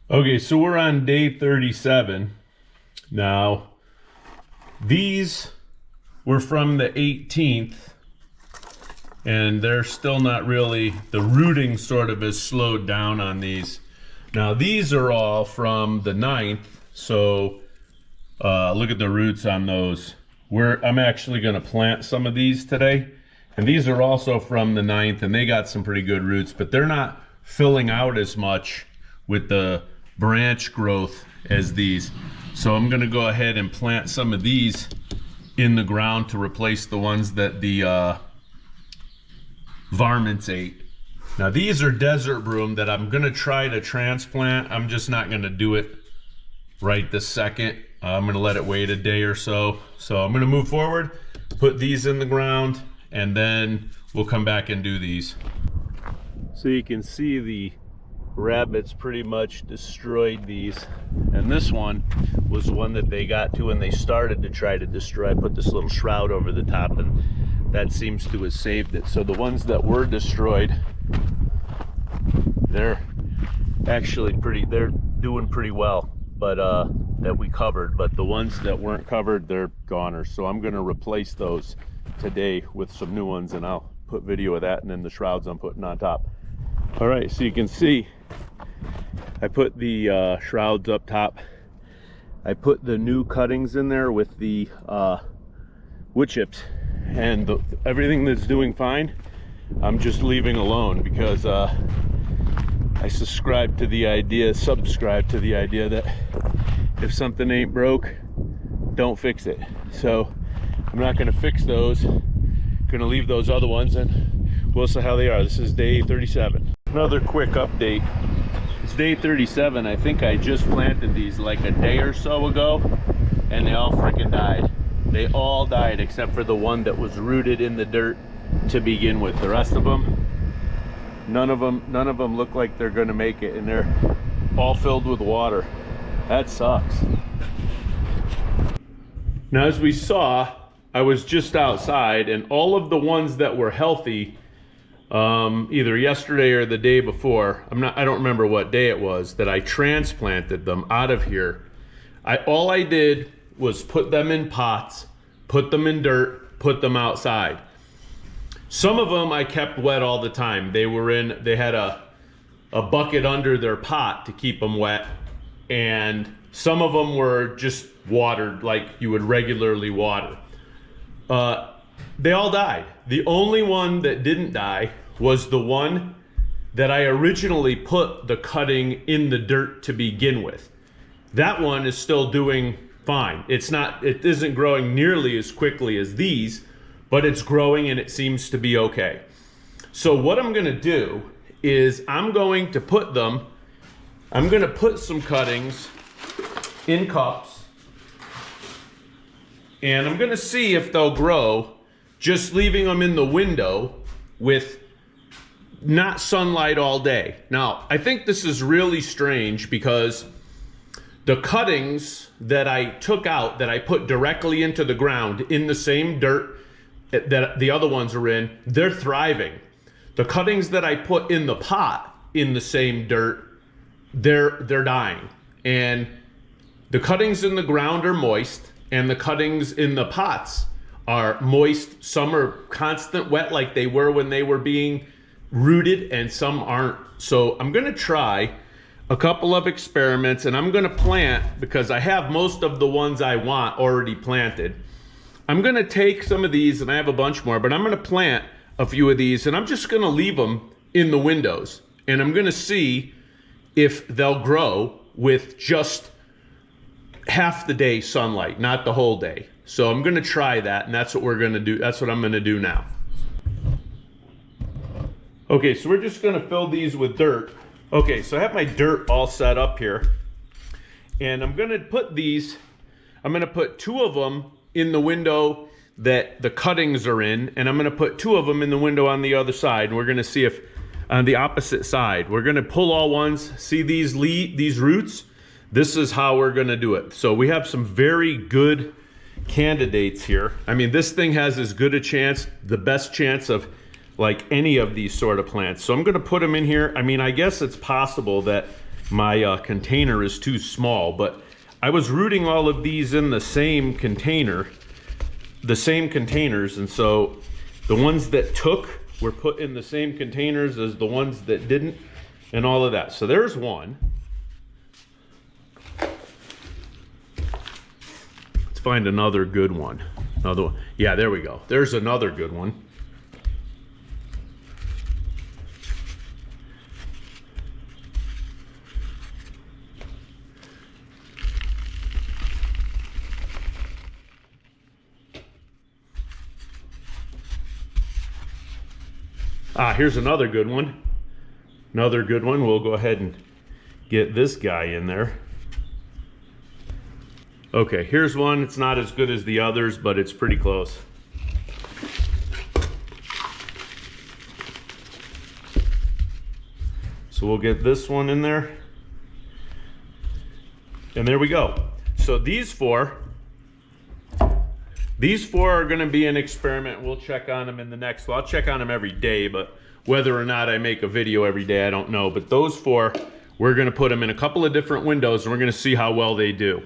Okay, so we're on day 37. Now, these were from the 18th, and they're still not really, the rooting sort of has slowed down on these. Now, these are all from the 9th, so look at the roots on those. I'm actually going to plant some of these today, and these are also from the 9th, and they got some pretty good roots, but they're not filling out as much with the branch growth as these. So I'm going to go ahead and plant some of these in the ground to replace the ones that the varmints ate. Now these are desert broom that I'm going to try to transplant. I'm just not going to do it right this second. I'm going to let it wait a day or so. So I'm going to move forward, put these in the ground, and then we'll come back and do these. So you can see the rabbits pretty much destroyed these, and this one was one that they got to and they started to try to destroy. I put this little shroud over the top, and that seems to have saved it. So the ones that were destroyed, they're actually they're doing pretty well, but that we covered. But the ones that weren't covered, they're goners. So I'm going to replace those today with some new ones, and I'll put video of that and then the shrouds I'm putting on top. All right, so you can see I put the shrouds up top. I put the new cuttings in there with the wood chips, and everything that's doing fine, I'm just leaving alone because I subscribe to the idea that if something ain't broke, don't fix it. So I'm not going to fix those. I'm going to leave those other ones, and we'll see how they are. This is day 37. Another quick update. It's day 37. I think I just planted these like a day or so ago, and they all freaking died. They all died except for the one that was rooted in the dirt to begin with. The rest of them, none of them look like they're going to make it, and they're all filled with water. That sucks. Now, as we saw, I was just outside, and all of the ones that were healthy, either yesterday or the day before, I don't remember what day it was, that I transplanted them out of here. All I did was put them in pots, put them in dirt, put them outside. Some of them I kept wet all the time. They had a bucket under their pot to keep them wet, and some of them were just watered like you would regularly water. They all died. The only one that didn't die was the one that I originally put the cutting in the dirt to begin with. That one is still doing fine. It isn't growing nearly as quickly as these, but it's growing and it seems to be okay. So what I'm going to do is I'm going to put some cuttings in cups, and I'm going to see if they'll grow just leaving them in the window with not sunlight all day. Now, I think this is really strange because the cuttings that I took out, that I put directly into the ground in the same dirt that the other ones are in, they're thriving. The cuttings that I put in the pot in the same dirt, they're dying. And the cuttings in the ground are moist, and the cuttings in the pots are moist. Some are constant wet like they were when they were being rooted, and some aren't. So I'm going to try a couple of experiments, and I'm going to plant, because I have most of the ones I want already planted. I'm going to take some of these, and I have a bunch more, but I'm going to plant a few of these, and I'm just going to leave them in the windows, and I'm going to see if they'll grow with just half the day sunlight, not the whole day. So I'm going to try that, and that's what we're going to do. That's what I'm going to do now. Okay, so we're just going to fill these with dirt. Okay, so I have my dirt all set up here, and I'm going to put two of them in the window that the cuttings are in, and I'm going to put two of them in the window on the other side, and we're going to see if on the opposite side, we're going to pull all ones. See these roots? This is how we're going to do it. So we have some very good candidates here. I mean, this thing has as good a chance, the best chance of like any of these sort of plants. So I'm going to put them in here. I mean, I guess it's possible that my container is too small, but I was rooting all of these in the same container, the same containers, and so the ones that took were put in the same containers as the ones that didn't, and all of that. So there's one. Let's find another good one. Another one. Yeah, there we go. There's another good one. Ah, here's another good one. Another good one. We'll go ahead and get this guy in there. Okay, here's one. It's not as good as the others, but it's pretty close. So we'll get this one in there. And there we go. So these four are going to be an experiment. We'll check on them in the next. Well, I'll check on them every day, but whether or not I make a video every day, I don't know. But those four, we're going to put them in a couple of different windows, and we're going to see how well they do.